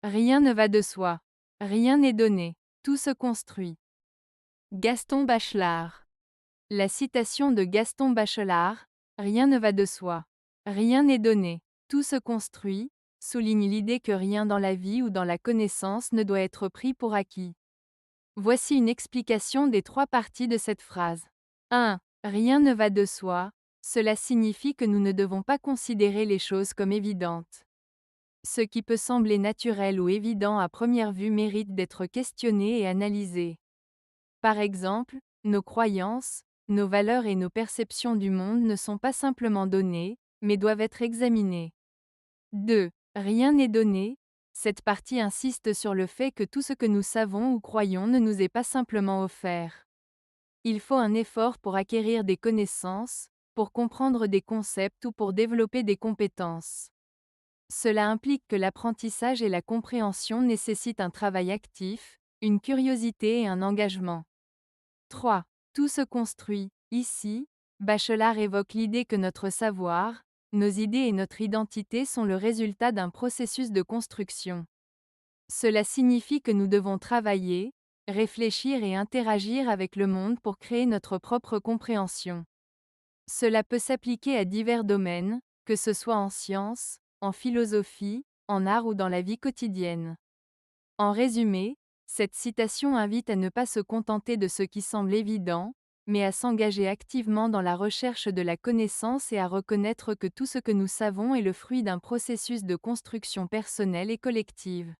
Rien ne va de soi. Rien n'est donné. Tout se construit. Gaston Bachelard. La citation de Gaston Bachelard, Rien ne va de soi. Rien n'est donné. Tout se construit, souligne l'idée que rien dans la vie ou dans la connaissance ne doit être pris pour acquis. Voici une explication des trois parties de cette phrase. 1. Rien ne va de soi. Cela signifie que nous ne devons pas considérer les choses comme évidentes. Ce qui peut sembler naturel ou évident à première vue mérite d'être questionné et analysé. Par exemple, nos croyances, nos valeurs et nos perceptions du monde ne sont pas simplement données, mais doivent être examinées. 2. Rien n'est donné. Cette partie insiste sur le fait que tout ce que nous savons ou croyons ne nous est pas simplement offert. Il faut un effort pour acquérir des connaissances, pour comprendre des concepts ou pour développer des compétences. Cela implique que l'apprentissage et la compréhension nécessitent un travail actif, une curiosité et un engagement. 3. Tout se construit. Ici, Bachelard évoque l'idée que notre savoir, nos idées et notre identité sont le résultat d'un processus de construction. Cela signifie que nous devons travailler, réfléchir et interagir avec le monde pour créer notre propre compréhension. Cela peut s'appliquer à divers domaines, que ce soit en sciences, en philosophie, en art ou dans la vie quotidienne. En résumé, cette citation invite à ne pas se contenter de ce qui semble évident, mais à s'engager activement dans la recherche de la connaissance et à reconnaître que tout ce que nous savons est le fruit d'un processus de construction personnelle et collective.